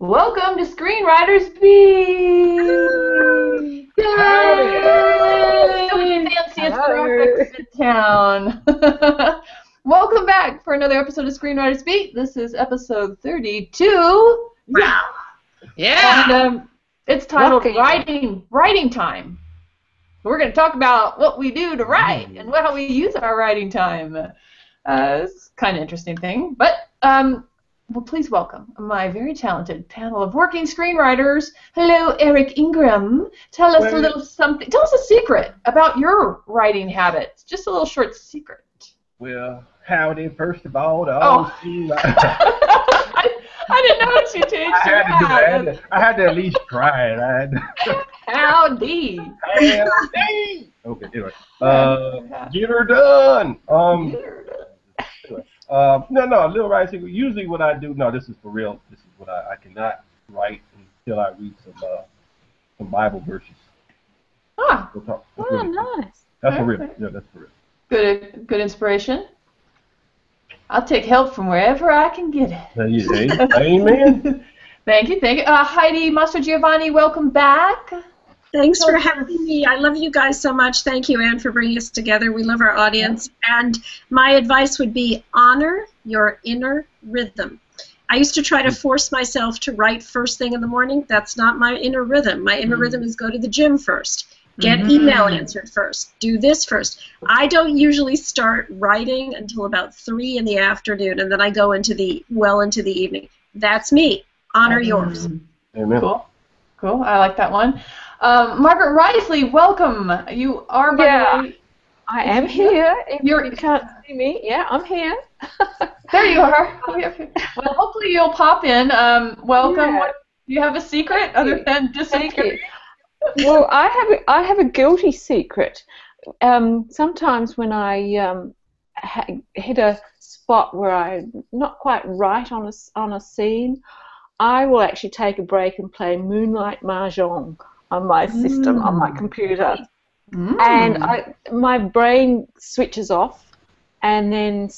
Welcome to Screenwriters Beat! Yay! The fanciest graphics in town. Welcome back for another episode of Screenwriters Beat. This is episode 32. Wow. Yeah. And it's titled Writing Time. We're going to talk about what we do to write and how we use our writing time. It's kind of interesting thing. But, well, please welcome my very talented panel of working screenwriters. Hello, Eric Ingram. Tell us a little something. Tell us a secret about your writing habits. Just a little short secret. Well, howdy, first of all, to all I didn't know what you changed your hat. I had to at least try it. Howdy. Howdy. Okay, anyway. Get her done. No, a little writing. Usually what I do, no, this is for real. This is what I cannot write until I read some Bible verses. Ah. Nice. That's for real. Yeah, that's for real. Good inspiration. I'll take help from wherever I can get it. Amen. Thank you. Heidi Master Giovanni, welcome back. Thanks for having me. I love you guys so much. Thank you, Anne, for bringing us together. We love our audience. And my advice would be honor your inner rhythm. I used to try to force myself to write first thing in the morning. That's not my inner rhythm. My inner rhythm is go to the gym first. Get email answered first. Do this first. I don't usually start writing until about 3 in the afternoon, and then I go into the evening. That's me. Honor yours. Amen. Cool. I like that one. Margaret Risley, welcome. You are I am here. You can't see me. Yeah, I'm here. There you are. Well, hopefully you'll pop in. Welcome. Yeah. Do you have a secret other than disappearing? Well, I have a guilty secret. Sometimes when I hit a spot where I'm not quite right on a scene, I will actually take a break and play Moonlight Mahjong on my system, on my computer. And my brain switches off, and then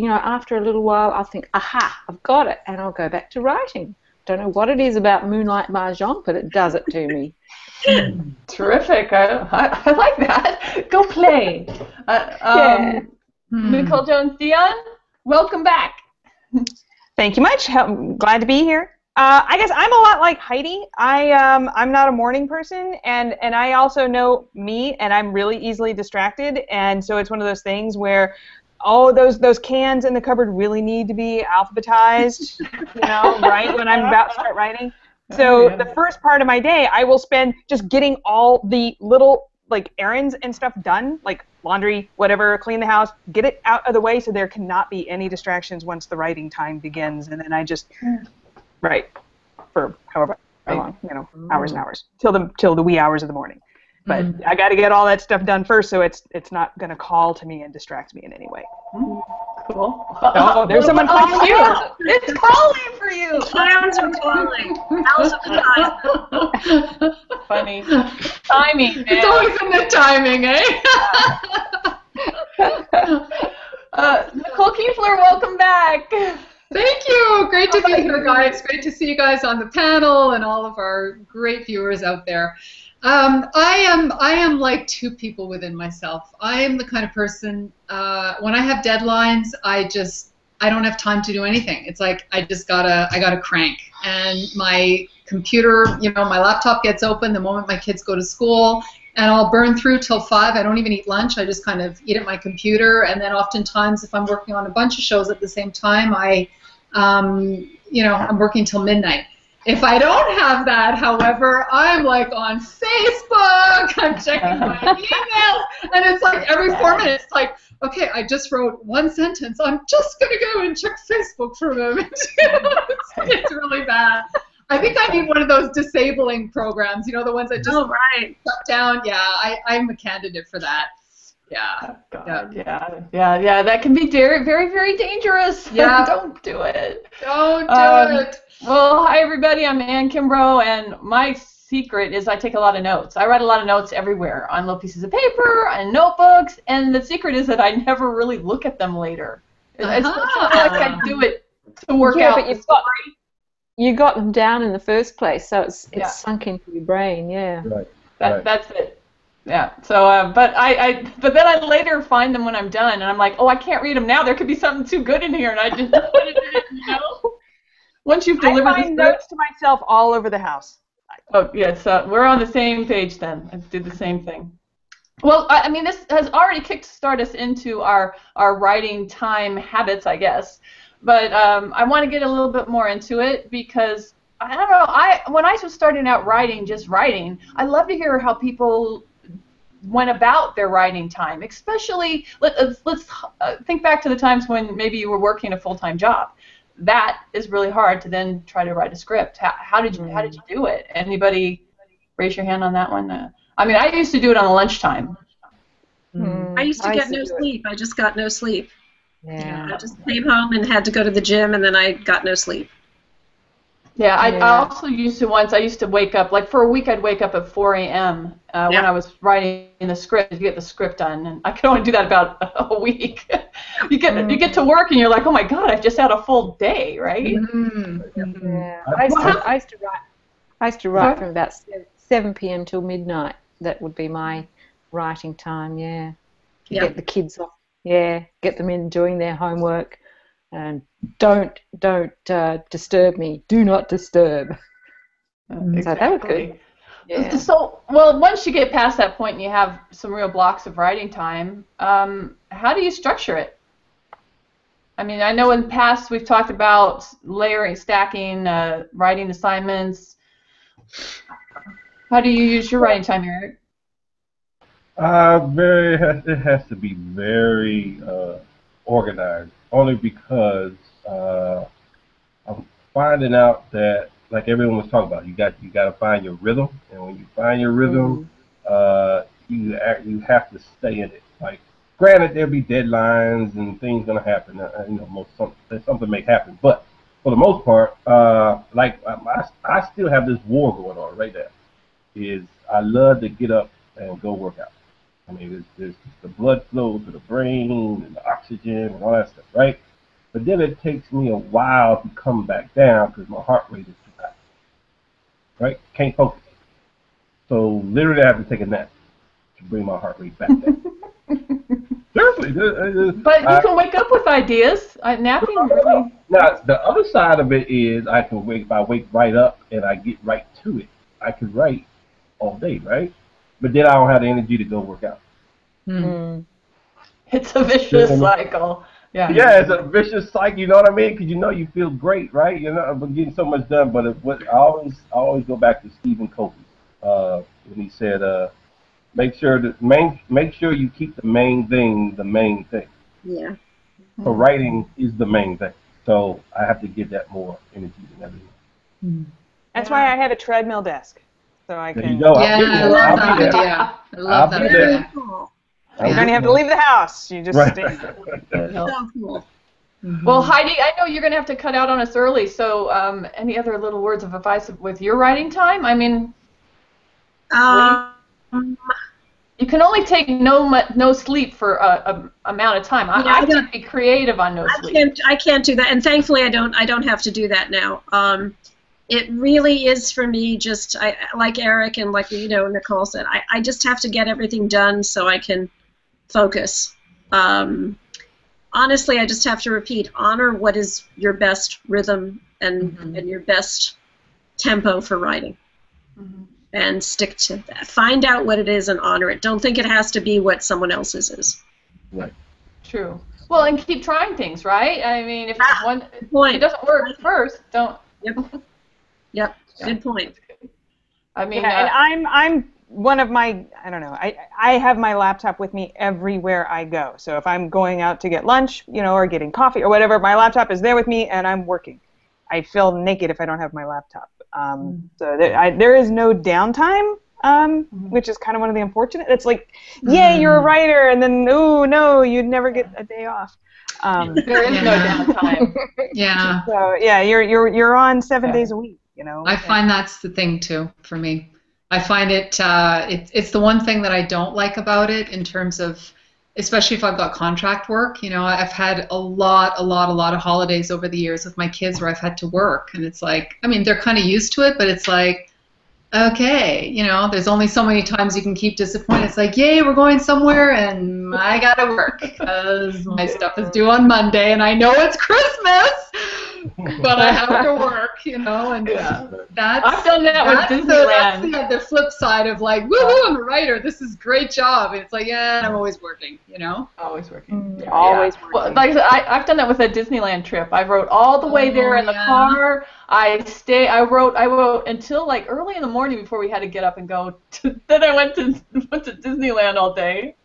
after a little while I think, aha, I've got it, and I'll go back to writing. Don't know what it is about Moonlight Mahjong, but it does it to me. Terrific. I like that. Go play. Nicole Jones-Dion, welcome back. Thank you much. Glad to be here. I guess I'm a lot like Heidi. I'm not a morning person, and I also know me, and I'm really easily distracted, and so it's one of those things where those cans in the cupboard really need to be alphabetized, right when I'm about to start writing. So the first part of my day, I will spend just getting all the little errands and stuff done, like laundry, whatever, clean the house, get it out of the way so there cannot be any distractions once the writing time begins, and then I just write for however long, hours and hours, till the wee hours of the morning. But I got to get all that stuff done first, so it's not going to call to me and distract me in any way. Cool. Oh, there's someone calling you. It's calling for you. Clowns are calling. Owls are Funny. Timing, man. It's always in the timing, Nicole Kiefler, welcome back. Thank you. Great to be here, guys. Great to see you guys on the panel and all of our great viewers out there. I am like two people within myself. I am the kind of person, when I have deadlines, I don't have time to do anything. It's like I gotta crank. And my computer, my laptop gets open the moment my kids go to school, and I'll burn through till 5. I don't even eat lunch. I just kind of eat at my computer, and then oftentimes if I'm working on a bunch of shows at the same time, I'm working till midnight. If I don't have that, however, I'm like on Facebook, I'm checking my emails, and it's like every 4 minutes, it's like, okay, I just wrote one sentence, I'm just going to go and check Facebook for a moment. It's really bad. I think I need one of those disabling programs, the ones that just shut down. Yeah, I'm a candidate for that. Yeah. God, yeah. That can be very, very, very dangerous. Yeah. Don't do it. Don't do it. Well, hi everybody. I'm Ann Kimbrough, and my secret is I take a lot of notes. I write a lot of notes everywhere on little pieces of paper and notebooks, and the secret is that I never really look at them later. It's not like I do it to work out. But you've got you got them down in the first place, so it's Yeah. sunk into your brain. Yeah. Right. That's it. Yeah. So, but then I later find them when I'm done, and I'm like, oh, I can't read them now. There could be something too good in here, and I just put it in, you know. Once you've delivered I find notes to myself all over the house. Oh, yes. We're on the same page then. I did the same thing. Well, I mean, this has already kick-started us into our writing time habits, I guess. But I want to get a little bit more into it because, I don't know, when I was starting out writing, just writing, I love to hear how people went about their writing time, especially, let's think back to the times when maybe you were working a full-time job. That is really hard to then try to write a script. How did you do it? Anybody raise your hand on that one? I mean, I used to do it on lunchtime. I used to get no sleep. I just got no sleep. Yeah. I just came home and had to go to the gym, and then I got no sleep. Yeah, I also used to wake up, like for a week I'd wake up at 4 a.m. When I was writing the script to get the script done, and I could only do that about a week. You get to work and you're like, oh my God, I've just had a full day, right? Yeah. I used to write from about 7 p.m. till midnight. That would be my writing time, yeah. Get the kids off, get them in doing their homework, and don't disturb me. Do not disturb. Exactly. So that was good. Yeah. So, well, once you get past that point and you have some real blocks of writing time, how do you structure it? I mean, I know in the past we've talked about layering, stacking, writing assignments. How do you use your writing time, Eric? It has to be very organized. Only because I'm finding out that, like everyone was talking about, you got to find your rhythm, and when you find your rhythm, you have to stay in it. Like, granted, there'll be deadlines and things gonna happen. Something may happen, but for the most part, I still have this war going on right now. I love to get up and go work out. I mean, there's the blood flow to the brain and the oxygen and all that stuff, right? But then it takes me a while to come back down because my heart rate is too high, right? Can't focus. So literally I have to take a nap to bring my heart rate back down. Seriously. But you can wake up with ideas. Napping really... Now, the other side of it is if I wake right up and I get right to it, I can write all day, right? But then I don't have the energy to go work out. It's a vicious cycle. Yeah. Yeah, it's a vicious cycle. You know what I mean? Because you feel great, right? I'm getting so much done. But I always go back to Stephen Covey when he said, make sure you keep the main thing the main thing. Yeah. So writing is the main thing. So I have to give that more energy than everything. That's why I have a treadmill desk. So I can. There you go. Yeah, I love that idea. I love that idea. Cool. You don't have to leave the house. You just stay. So cool. Well, Heidi, I know you're going to have to cut out on us early, so any other little words of advice with your writing time? I mean, you can only take no sleep for a amount of time. I can't be creative on no sleep. I can't do that, and thankfully I don't have to do that now. It really is for me just like Eric and like Nicole said. I just have to get everything done so I can focus. Honestly, I just have to repeat: honor what is your best rhythm and your best tempo for writing, and stick to that. Find out what it is and honor it. Don't think it has to be what someone else's is. Right. True. Well, and keep trying things, right? I mean, if it doesn't work first, don't. Yep. Good point. I mean, and I'm one of my, I don't know, I have my laptop with me everywhere I go. So if I'm going out to get lunch, or getting coffee or whatever, my laptop is there with me and I'm working. I feel naked if I don't have my laptop. So there is no downtime, which is kind of one of the unfortunate. It's like, yay, you're a writer, and then, oh no, you'd never get a day off. There is no downtime. Yeah. So yeah, you're on 7 days a week. I find that's the thing too for me. I find it's the one thing that I don't like about it in terms of especially if I've got contract work. You know, I've had a lot of holidays over the years with my kids where I've had to work, and it's like, I mean, they're kind of used to it, but it's like, okay, you know, there's only so many times you can keep disappointed. It's like, yay, we're going somewhere, and I gotta work because my stuff is due on Monday, and I know it's Christmas, but I have to work, you know, and that's I've done that with Disneyland. That's the flip side of like, woohoo, I'm a writer, this is a great job. And it's like, yeah, I'm always working, you know? Always working. Always working. Well, like I said, I've done that with a Disneyland trip. I wrote all the way there in the car. I wrote until like early in the morning before we had to get up and go. Then I went to Disneyland all day.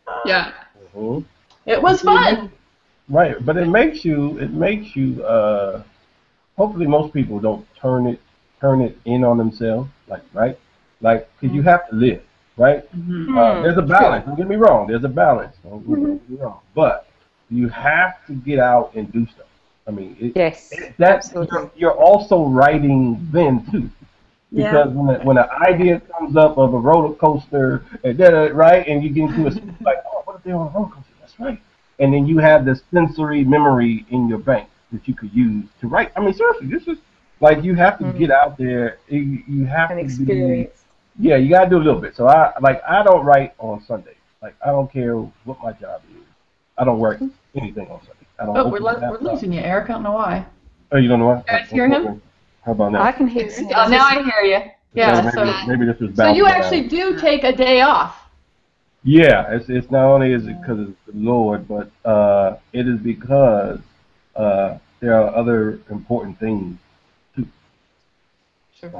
It was fun. Right, but it makes you. Hopefully, most people don't turn it in on themselves. Right, because you have to live. Right. There's a balance. Don't get me wrong. There's a balance. Don't get me wrong. But you have to get out and do stuff. I mean, you're also writing then too, because when an idea comes up of a roller coaster, right, and you get into a like, oh, what if they're on a roller coaster? That's right, and then you have the sensory memory in your bank that you could use to write. I mean, seriously, this is like you have to get out there. You have to experience. Yeah, you gotta do a little bit. So I don't write on Sunday. Like I don't care what my job is. I don't write anything on Sunday. We're losing you, Eric. I don't know why. Oh, you don't know why? Can you hear him? How about now? I can hear him. Oh, now I hear you. Yeah. Maybe this was bouncing. So you actually do take a day off. Yeah, it's not only is it because it's the Lord, but it is because there are other important things too. Sure.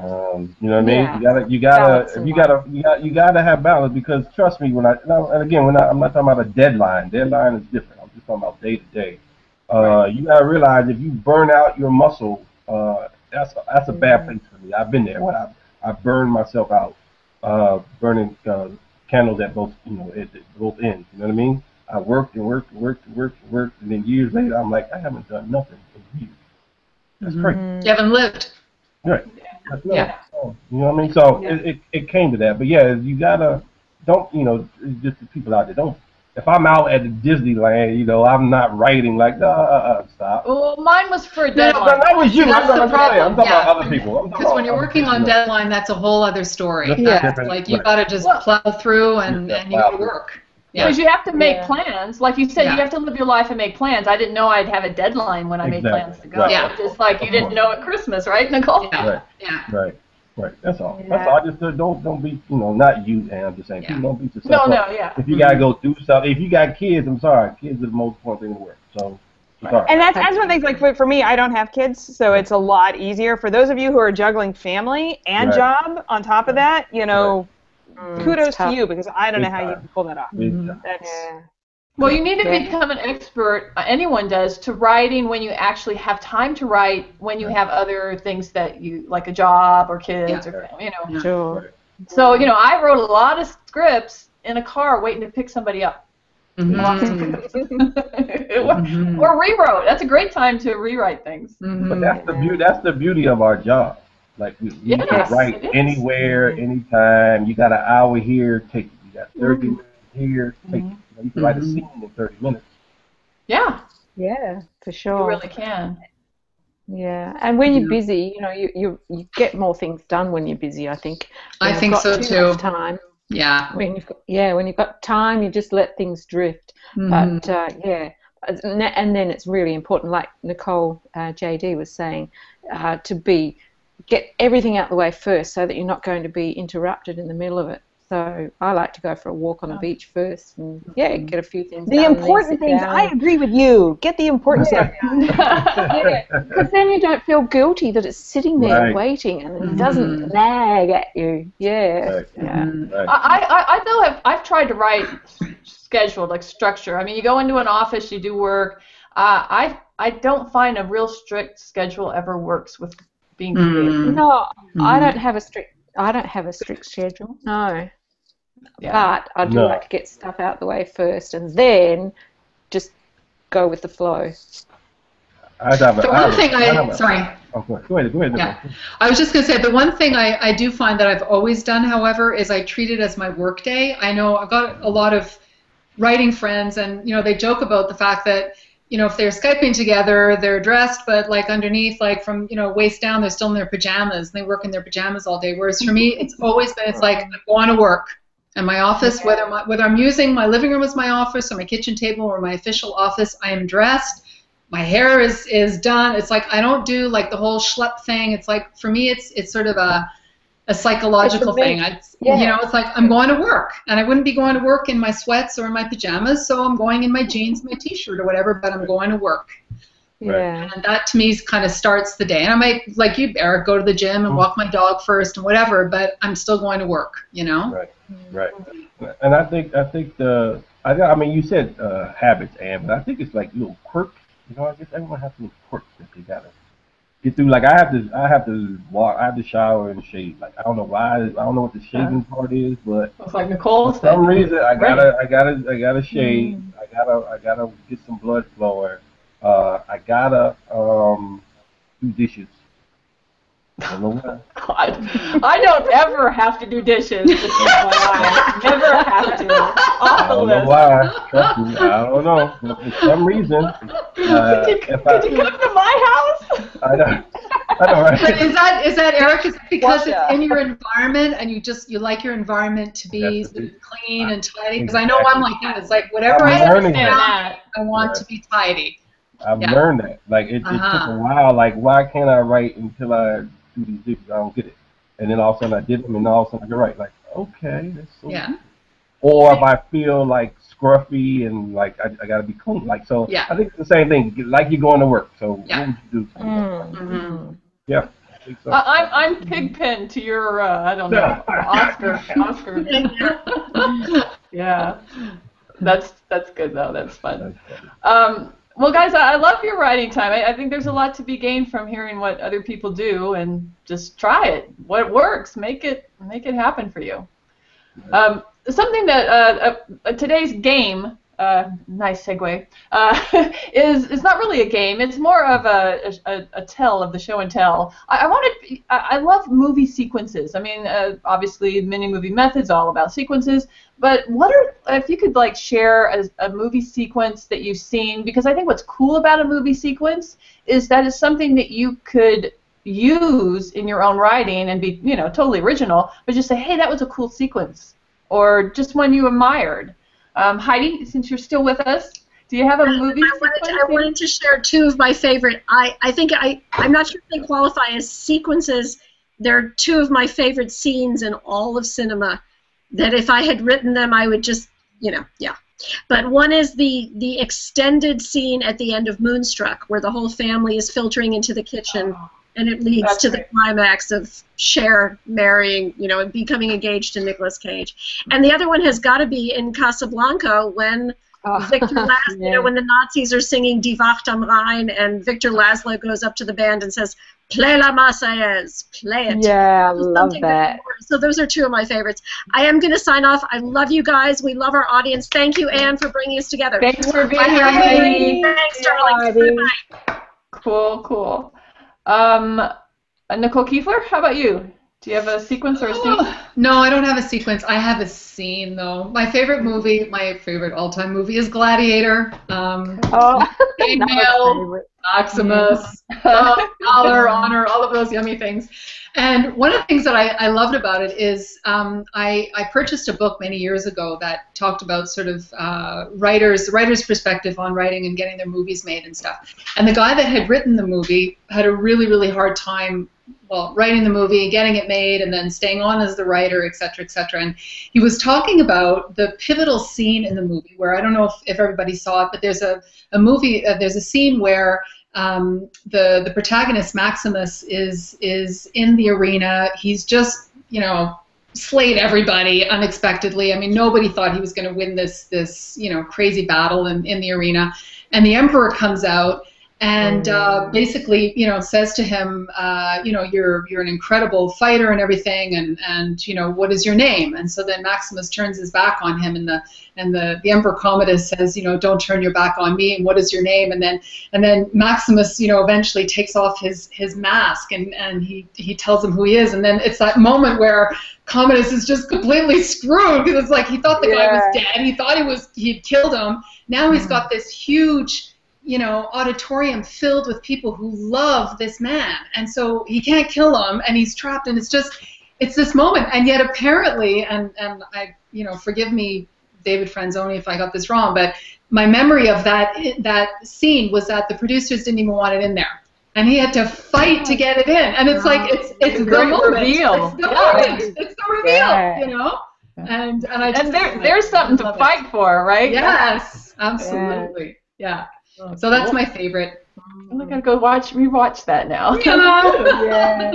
You know what I mean? Yeah. You gotta have balance, because trust me, I'm not talking about a deadline. Deadline is different. I'm just talking about day to day. You gotta realize if you burn out your muscle, that's a bad place for me. I've been there when I burned myself out, burning candles at both both ends. You know what I mean? I worked, and then years later, I'm like, I haven't done nothing in years. That's crazy. You haven't lived. Right. Yeah. You know what I mean? So it came to that. But yeah, you gotta just the people out there don't. If I'm out at the Disneyland, I'm not writing like stop. Well, mine was for a deadline. That was you. That's the problem. I'm talking about other people. Because when you're working on deadline, that's a whole other story. Like you gotta just plow through and you gotta work. Because you have to make plans. Like you said, you have to live your life and make plans. I didn't know I'd have a deadline when I made plans to go. Right. Just like you didn't know at Christmas, right, Nicole? Right. That's all. That's all. I just don't be, not you, and I'm just saying, people don't beat yourself up. If you gotta go do something, if you got kids, I'm sorry, kids are the most important thing in the world. So. Sorry. And that's one thing. Like for me, I don't have kids, so it's a lot easier. For those of you who are juggling family and job on top of that, kudos to you, because I don't know how you can pull that off. Well, you need to become an expert, anyone does, to writing when you actually have time to write, when you have other things that you, like a job or kids, or, Sure. So, I wrote a lot of scripts in a car waiting to pick somebody up. Or rewrote. That's a great time to rewrite things. But that's the beauty of our job. Like you can write anywhere, anytime. You got an hour here, you got 30 minutes here, you can write a scene in 30 minutes. Yeah. Yeah, for sure. You really can. Yeah, and when you're busy, you get more things done when you're busy, I think. I think so too. Much time. Yeah. When you've got time, you just let things drift. But and then it's really important, like Nicole JD was saying, to get everything out the way first, so that you're not going to be interrupted in the middle of it. So I like to go for a walk on the beach first, and get a few things done. The important things. I agree with you. Get the important stuff. Because then you don't feel guilty that it's sitting there waiting, and it doesn't nag at you. I've tried to write scheduled, like structure. I mean, you go into an office, you do work. I don't find a real strict schedule ever works with being creative. No, I don't have a strict schedule. No. But I do like to get stuff out the way first, and then just go with the flow. Sorry. Go ahead. Yeah. I was just going to say, the one thing I do find that I've always done, however, is I treat it as my work day. I know I've got a lot of writing friends, and you know, they joke about the fact that, you know, if they're Skyping together, they're dressed, but like underneath, like from, you know, waist down, they're still in their pajamas, and they work in their pajamas all day. Whereas for me, it's always been, it's like I'm going to work. And my office, whether I'm using my living room as my office or my kitchen table or my official office, I am dressed. My hair is done. It's like I don't do like the whole schlep thing. It's like for me, it's sort of a psychological thing. You know, it's like I'm going to work, and I wouldn't be going to work in my sweats or in my pajamas, so I'm going in my jeans, my t-shirt or whatever, but I'm going to work. Yeah. And that to me kind of starts the day. And I might, like you, Eric, go to the gym and walk my dog first and whatever, but I'm still going to work, you know? Right. And I mean, you said habits, Anne, but I think it's like little quirks. You know, I guess everyone has little quirks that they gotta get through. Like I have to walk, I have to shower and shave. Like I don't know why, I don't know what the shaving part is, but It's like Nicole's for some reason I gotta shave. I gotta get some blood flowing. I gotta do dishes. I don't know why. I don't ever have to do dishes. Never have to. I don't know why. Trust me, I don't know. But for some reason, could you come to my house? I know, right? But is that Eric? Is it because it's in your environment and you like your environment to be clean and tidy? Because I know I'm like that. It's like whatever I understand that, I want to be tidy. I've learned that. Like it took a while. Like why can't I write until I do these dishes? I don't get it. And then all of a sudden I did them, and all of a sudden you're right. Like okay, that's so. Yeah. Good. Or if I feel like scruffy and like I gotta be clean. Like so. Yeah. I think it's the same thing. Like you're going to work. So what would you do? Yeah. I think so. I'm pigpen to your I don't know Oscar. Yeah. That's good though. That's fun. Well, guys, I love your writing time. I think there's a lot to be gained from hearing what other people do, and just try it. What works, make it happen for you. Something that today's game, nice segue, is not really a game. It's more of a tell of the show and tell. I love movie sequences. I mean, obviously, many movie methods all about sequences. But if you could like share a movie sequence that you've seen, because I think what's cool about a movie sequence is that it's something that you could use in your own writing and be, you know, totally original, but just say, hey, that was a cool sequence, or just one you admired. Heidi, since you're still with us, do you have a movie sequence? I wanted to share two of my favorite. I think I'm not sure if they qualify as sequences. They're two of my favorite scenes in all of cinema, that if I had written them, I would just, you know, yeah. But one is the extended scene at the end of Moonstruck, where the whole family is filtering into the kitchen, and it leads to the climax of Cher marrying, you know, and becoming engaged to Nicolas Cage. And the other one has got to be in Casablanca, when Victor Laszlo, you know, when the Nazis are singing Die Wacht am Rhein, and Victor Laszlo goes up to the band and says, "Play la Marseillaise, play it." Yeah, I love that. So those are two of my favorites. I am going to sign off. I love you guys. We love our audience. Thank you, Anne, for bringing us together. Thanks for being here, Heidi. Thanks, darling. Bye-bye. Cool. Nicole Kiefler, how about you? Do you have a sequence or a scene? No, I don't have a sequence. I have a scene, though. My favorite movie, my favorite all-time movie, is Gladiator. Female, Maximus, Valor, Honor, all of those yummy things. And one of the things that I loved about it is I purchased a book many years ago that talked about sort of the writer's perspective on writing and getting their movies made and stuff. And the guy that had written the movie had a really, really hard time, well, writing the movie, getting it made, and then staying on as the writer, et cetera, et cetera. And he was talking about the pivotal scene in the movie where, I don't know if everybody saw it, but there's a scene where the protagonist, Maximus, is in the arena. He's just, you know, slayed everybody unexpectedly. I mean, nobody thought he was going to win this you know, crazy battle in the arena. And the emperor comes out, and basically, you know, says to him, you know, you're an incredible fighter and everything, and you know, what is your name? And so then Maximus turns his back on him, and the Emperor Commodus says, you know, don't turn your back on me, and what is your name? And then Maximus, you know, eventually takes off his mask, and he tells him who he is, and then it's that moment where Commodus is just completely screwed, because it's like he thought the guy was dead, he thought he'd killed him. Now he's got this huge, you know, auditorium filled with people who love this man, and so he can't kill him, and he's trapped, and it's this moment, and yet apparently, and I, you know, forgive me, David Franzoni, if I got this wrong, but my memory of that scene was that the producers didn't even want it in there, and he had to fight to get it in, and it's like it's the moment, reveal. It's the reveal, you know. And there's something to fight for, right? Yes, absolutely. Yeah. So that's my favorite. I'm gonna go rewatch that now. Yeah.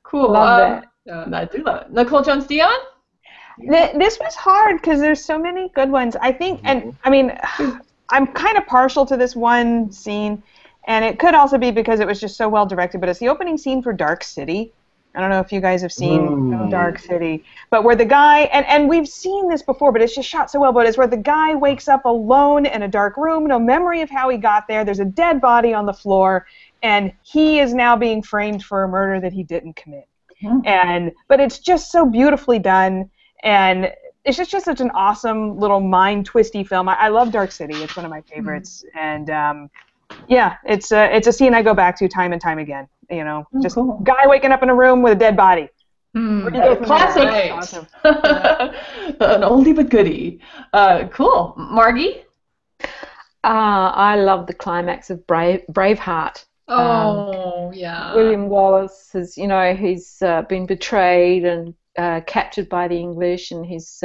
Cool. Love that. I do love it. Nicole Jones-Dion? This was hard because there's so many good ones. I think, and I mean, I'm kind of partial to this one scene, and it could also be because it was just so well directed. But it's the opening scene for Dark City. I don't know if you guys have seen Dark City, but where the guy, and we've seen this before, but it's just shot so well, but it's where the guy wakes up alone in a dark room, no memory of how he got there, there's a dead body on the floor, and he is now being framed for a murder that he didn't commit. But it's just so beautifully done, and it's just such an awesome little mind-twisty film. I love Dark City. It's one of my favorites, and yeah, it's a scene I go back to time and time again. You know, guy waking up in a room with a dead body. Classic. Awesome. An oldie but goodie. Cool. Margie? I love the climax of Braveheart. Oh, yeah. William Wallace has, you know, he's been betrayed and captured by the English, and he's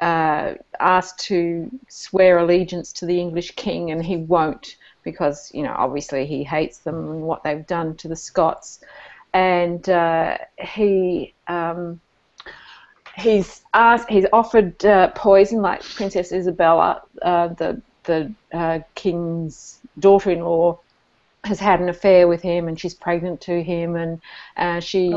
asked to swear allegiance to the English king, and he won't, because, you know, obviously he hates them and what they've done to the Scots. And he's offered poison, like Princess Isabella, the king's daughter-in-law, has had an affair with him, and she's pregnant to him, and she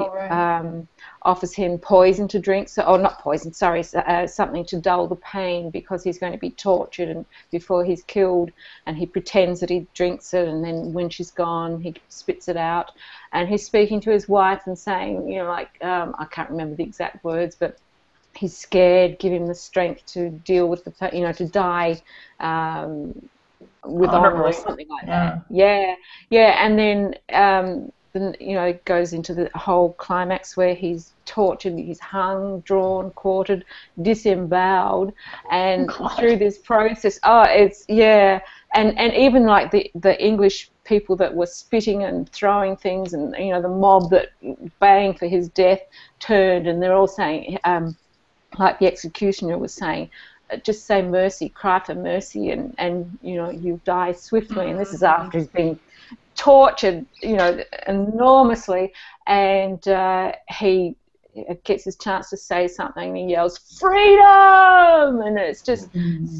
offers him poison to drink, not poison, sorry, something to dull the pain, because he's going to be tortured and before he's killed, and he pretends that he drinks it, and then when she's gone, he spits it out, and he's speaking to his wife and saying, you know, like, I can't remember the exact words, but he's scared, give him the strength to deal with the, you know, to die with honor or something like that. Yeah, and then you know, it goes into the whole climax where he's tortured, he's hung, drawn, quartered, disemboweled, and through this process, and even like the English people that were spitting and throwing things, and, you know, the mob that baying for his death turned, and they're all saying, like the executioner was saying, just say mercy, cry for mercy, and you know, you die swiftly. And this is after he's been tortured, you know, enormously, and he gets his chance to say something, and he yells, "Freedom!" And it's just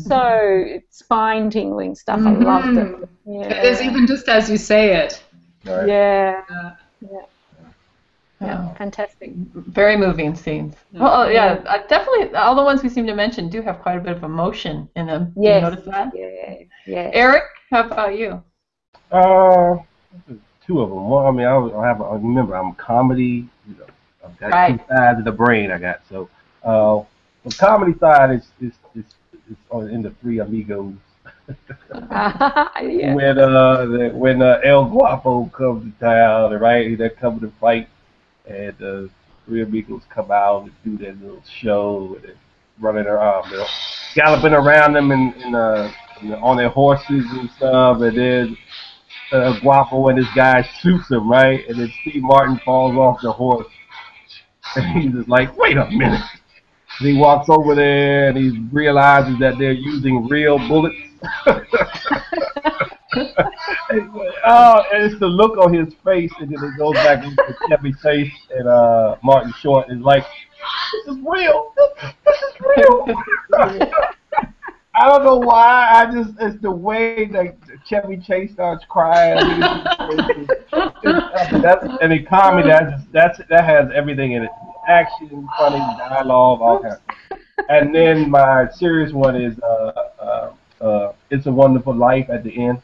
so spine-tingling stuff. I loved it. Yeah. It is, even just as you say it. Right. Yeah, fantastic. Very moving scenes. Well, definitely all the ones we seem to mention do have quite a bit of emotion in them. Yes. You notice that? Yeah. Eric, how about you? Two of them. One, I mean, I remember, I'm comedy. You know, I've got two sides of the brain. I got so. The comedy side is in the Three Amigos. When El Guapo comes to town, right? They're coming to fight. And the Three Amigos come out and do their little show, and they're running around, they're galloping around them on their horses and stuff, and then Guapo and his guy shoots him, right? And then Steve Martin falls off the horse, and he's just like, wait a minute. And he walks over there, and he realizes that they're using real bullets. And it's the look on his face, and then it goes back into Chevy Chase and Martin Short. It's like, this is real. This is real. I don't know why. It's the way that Chevy Chase starts crying. And in comedy, that has everything in it: action, funny, dialogue, all kinds of stuff. And then my serious one is "It's a Wonderful Life" at the end.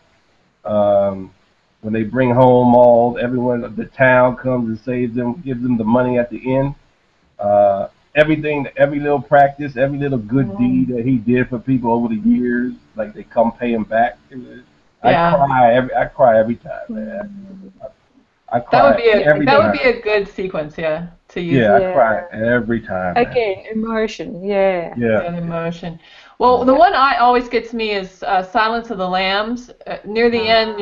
When they bring home everyone, the town comes and saves them, gives them the money at the end. Everything, every little practice, every little good deed that he did for people over the years, like they come pay him back. I cry every time, man. I cry every time. That would be a good sequence, to use. Yeah, I cry every time. Again, emotion, yeah. Yeah. Emotion. Well, the one I always gets me is Silence of the Lambs. Near the end,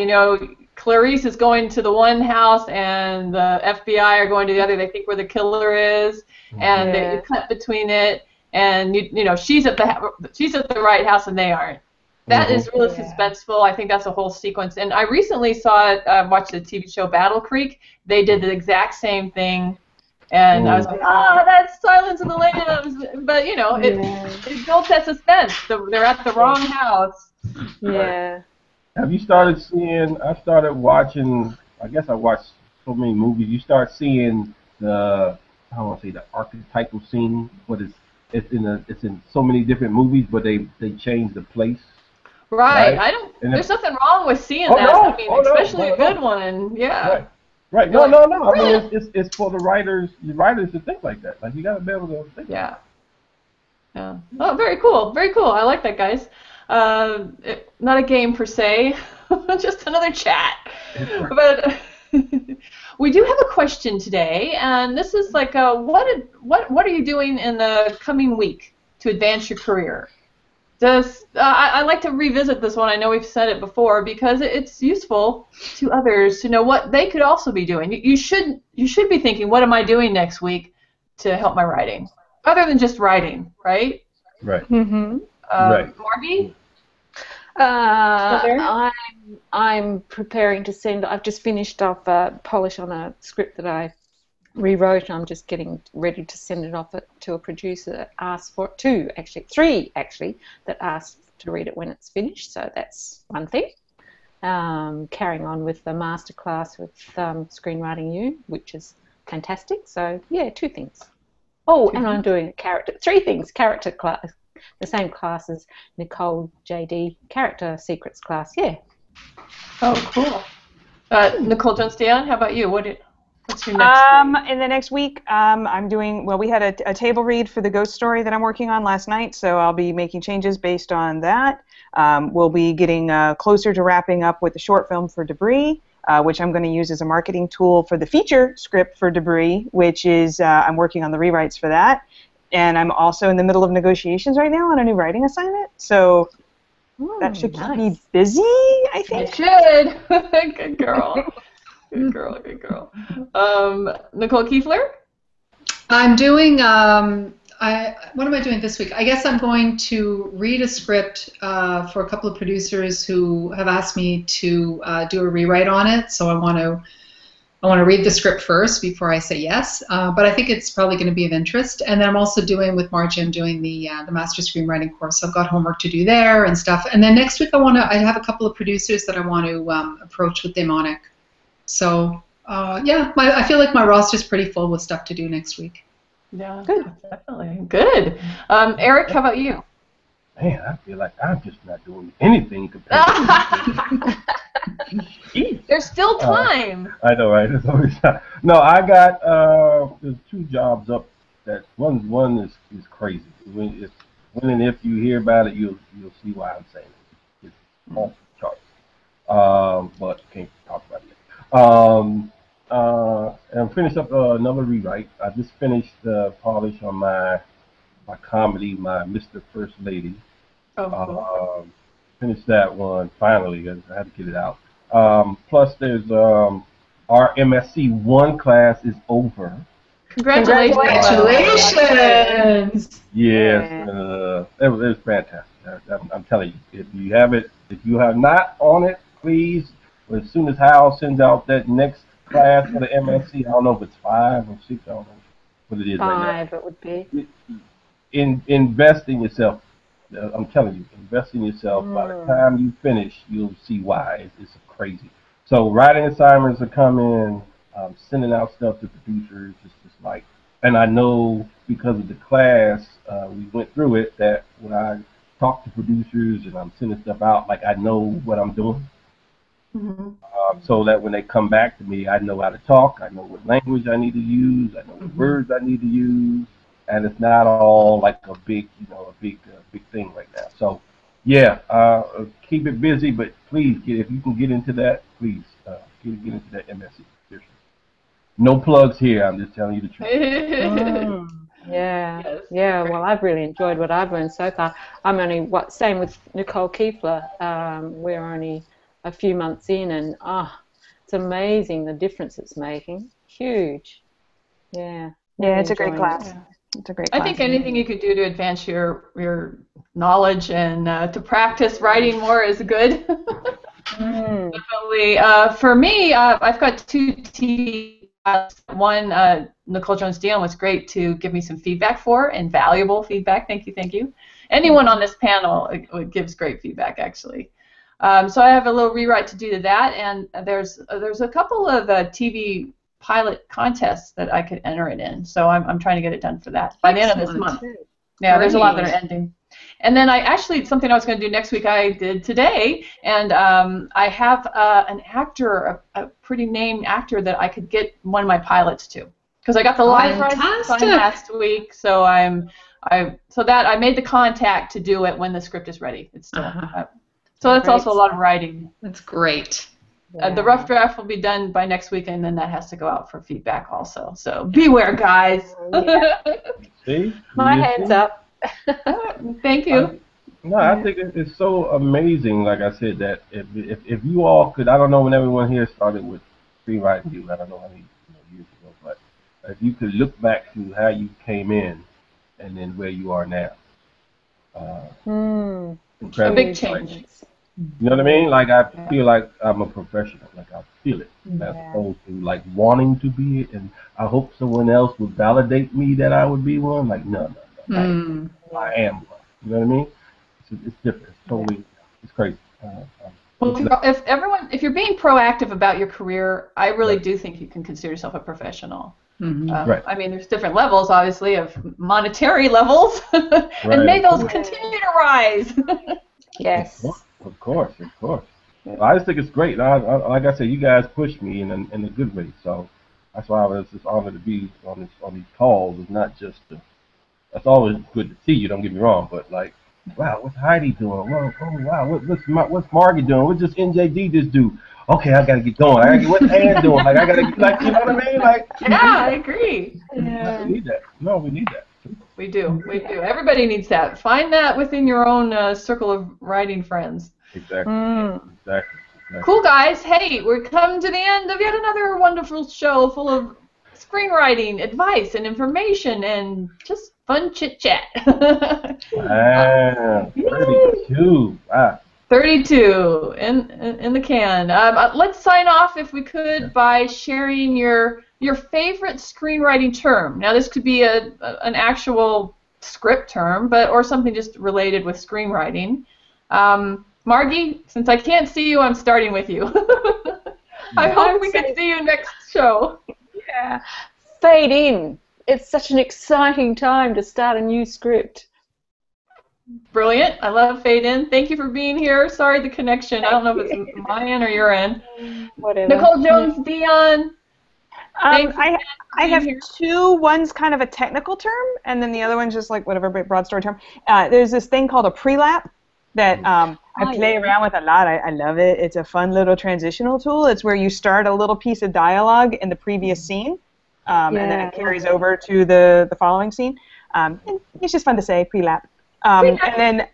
Clarice is going to the one house and the FBI are going to the other. They think where the killer is, and they cut between it. And she's at the right house and they aren't. That is really suspenseful. I think that's a whole sequence. And I recently saw it. Watched the TV show Battle Creek. They did the exact same thing. And I was like, that's Silence of the Lambs. But, it built that suspense. They're at the wrong house. Yeah. Have you started seeing, I started watching, I guess I watched so many movies, you start seeing the, I don't want to say the archetypal scene, but it's in so many different movies, but they change the place. Right. There's nothing wrong with seeing that. Especially a good one. Yeah. Right. No. I mean, it's for the writers to think like that. Like, you got to be able to think. Yeah. Yeah. Oh, very cool. Very cool. I like that, guys. Not a game per se, just another chat. But we do have a question today, and this is like, what are you doing in the coming week to advance your career? I like to revisit this one. I know we've said it before because it's useful to others to know what they could also be doing. You should be thinking, what am I doing next week to help my writing, other than just writing, right? Right. Mm-hmm. Right. Margie? I'm preparing to send. I've just finished off a polish on a script that I rewrote, and I'm just getting ready to send it off to a producer that asked for three that asked to read it when it's finished. So that's one thing. Carrying on with the masterclass with Screenwriting U, which is fantastic. So yeah, two things. And I'm doing three things. Character class. The same class as Nicole JD character secrets class. Yeah. Oh, cool. Nicole Jones-Dion, how about you? What's your next in the next week, I'm doing, we had a table read for the ghost story that I'm working on last night, so I'll be making changes based on that. We'll be getting closer to wrapping up with the short film for Debris, which I'm going to use as a marketing tool for the feature script for Debris, which is, I'm working on the rewrites for that. And I'm also in the middle of negotiations right now on a new writing assignment, so that should keep me busy, I think. It should. Good girl. Good girl. Nicole Kiefler? I'm doing, what am I doing this week? I guess I'm going to read a script for a couple of producers who have asked me to do a rewrite on it, so I want to read the script first before I say yes, but I think it's probably going to be of interest. And then I'm also doing, with Margie, I'm doing the Master Screenwriting course, so I've got homework to do there and stuff. And then next week I have a couple of producers that I want to approach with Daemonic. So, I feel like my roster's pretty full with stuff to do next week. Yeah, good. Definitely. Good. Eric, how about you? Man, I feel like I'm just not doing anything compared to There's still time. I know, right? There's always time. No, I got there's two jobs up. That one is crazy. When and if you hear about it, you'll see why I'm saying it. It's off the charts. But can't talk about it. And finish up another rewrite. I just finished the polish on my comedy, my Mr. First Lady. Oh, cool. Finished that one finally. I had to get it out. Plus, there's our MSc 1 class is over. Congratulations! Yes, it was fantastic. I'm telling you, if you have not on it, please. As soon as Hal sends out that next class for the MSc, I don't know if it's 5 or 6. I don't know what it is right now. 5 it would be. Invest in yourself. I'm telling you, invest in yourself. By the time you finish, you'll see why. It's crazy. So writing assignments are coming, sending out stuff to producers. It's just like, and I know because of the class, we went through it, that when I talk to producers and I'm sending stuff out, like I know what I'm doing. So that when they come back to me, I know how to talk. I know what language I need to use. I know what words I need to use, and it's not all like a big, big thing right now. So, yeah, keep it busy, but please if you can get into that, please get into that MSc. Seriously. No plugs here. I'm just telling you the truth. Yeah, Yes. yeah. Well, I've really enjoyed what I've learned so far. I'm only same with Nicole Kiefler. We're only a few months in, and it's amazing the difference it's making. Huge. Yeah. Yeah, it's a great class. It. It's a great class. I think anything you could do to advance your knowledge and to practice writing more is good. Definitely. For me, I've got 2 TV. One, Nicole Jones-Dion was great to give me some feedback for, and valuable feedback. Thank you. Anyone on this panel gives great feedback, actually. So I have a little rewrite to do to that, and there's a couple of TV pilot contests that I could enter it in. So I'm trying to get it done for that by the end of this month. Yeah, there's a lot that are ending. And then something I was going to do next week, I did today, and I have an actor, a pretty named actor that I could get one of my pilots to, because I got the live rights last week. So I made the contact to do it when the script is ready. It's still so that's also a lot of writing. That's great. The rough draft will be done by next week, and then that has to go out for feedback also. So beware, guys. See? My hands up. Thank you. I think it's so amazing, like I said, that if you all could, I don't know when everyone here started with screenwriting, I don't know how many years ago, but if you could look back to how you came in and then where you are now. A big change. You know what I mean? Like, I feel like I'm a professional. Like, I feel it. As opposed to, like, wanting to be it, and I hope someone else would validate me that I would be one. Like, no. I am one. You know what I mean? It's different. It's totally, it's crazy. Well, if you're being proactive about your career, I really do think you can consider yourself a professional. I mean, there's different levels, obviously, of monetary levels, and may those continue to rise. Yes. Of course. Well, I just think it's great. Like I said, you guys pushed me in a good way, so that's why I was just honored to be on these calls. It's not just that's always good to see you. Don't get me wrong, but like, wow, what's Heidi doing? Well, wow, what's Margie doing? What does NJD just do? Okay, I gotta get going. What's Ann doing? Like, I gotta get, like, you know what I mean? Like, I agree. We need that. No, we need that. We do. Everybody needs that. Find that within your own circle of writing friends. Exactly. Cool, guys. Hey, we're coming to the end of yet another wonderful show full of screenwriting advice and information and just fun chit-chat. 32. 32 in the can. Let's sign off, if we could, by sharing your favorite screenwriting term. Now, this could be an actual script term, or something just related with screenwriting. Margie, since I can't see you, I'm starting with you. I hope we can see you next show. Yeah. Fade in. It's such an exciting time to start a new script. Brilliant. I love fade in. Thank you for being here. Sorry, the connection. I don't know if it's my end or your end. Whatever. Nicole Jones-Dion. I have two. One's kind of a technical term, and then the other one's just like whatever broad story term. There's this thing called a pre-lap that I play around with a lot. I love it. It's a fun little transitional tool. It's where you start a little piece of dialogue in the previous scene, and then it carries over to the following scene. And it's just fun to say, pre-lap. And then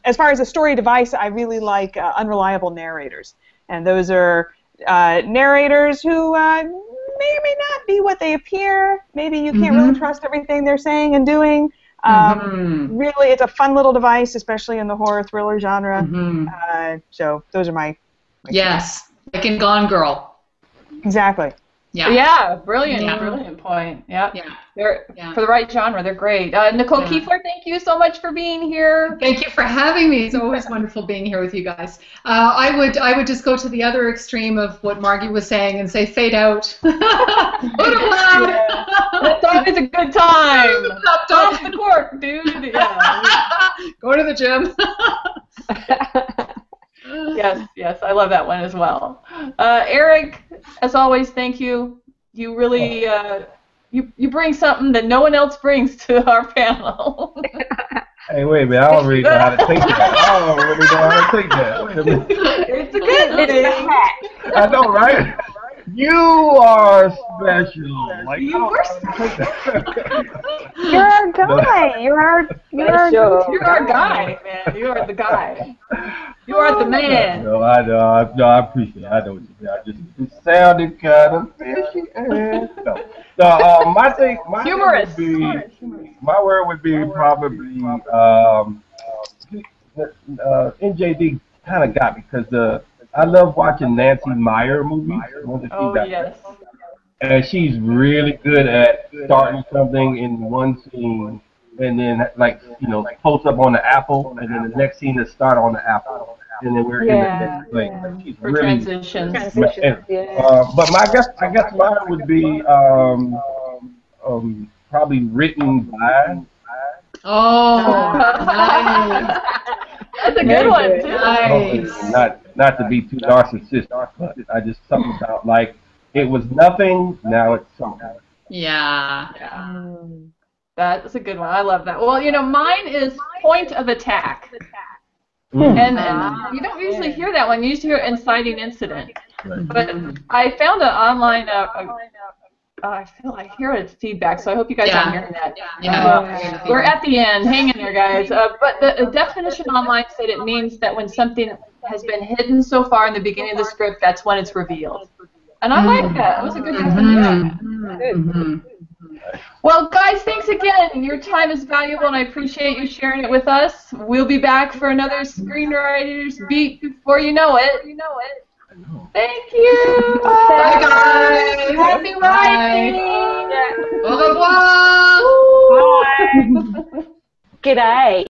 as far as a story device, I really like unreliable narrators. And those are narrators who may or may not be what they appear. Maybe you can't really trust everything they're saying and doing. Really, it's a fun little device, especially in the horror thriller genre. So those are my yes, like in Gone Girl. Exactly. Yeah, brilliant, Yeah. brilliant point. Yeah. They're Yeah. for the right genre, they're great. Nicole Kiefler, thank you so much for being here. Thank you for having me. It's always wonderful being here with you guys. I would just go to the other extreme of what Margie was saying and say fade out. Put it loud. It's always a good time. Off the court, dude. Yeah. Go to the gym. Yes, I love that one as well. Eric, as always, thank you. You really you bring something that no one else brings to our panel. Hey, wait a minute. I don't really know how to take that. I don't really know how to take that. Wait a minute. It's a good thing. I know, right? You are special. Like, You were You're our guy. You're our guy, man. You are the guy. You are the man. No, I know. I appreciate it. I know what you mean. It sounded kind of fishy. My thing Humorous. would be, my word would be probably NJD kind of got me because I love watching Nancy Meyer movies. Yes. And she's really good at starting something in one scene and then, like, close up on the apple, and then the next scene is start on the apple. And then we're in the next place. She's For really transitions. but I guess mine would be probably written by. Oh, nice. That's a good one too. Nice. Not to be too narcissistic, but I just something about like it was nothing, now it's something. Yeah. That's a good one. I love that. Well, mine is point of attack. And you don't usually hear that one. You usually hear inciting incident. Right. But I found an online. I feel like I hear its feedback, so I hope you guys aren't hearing that. We're at the end. Hang in there, guys. But the definition online said it means that when something has been hidden so far in the beginning of the script, that's when it's revealed. And I like that. It was a good definition. Well, guys, thanks again. Your time is valuable, and I appreciate you sharing it with us. We'll be back for another Screenwriters Beat before you know it. Thank you. Bye, guys. Happy writing. Au revoir. Bye. G'day.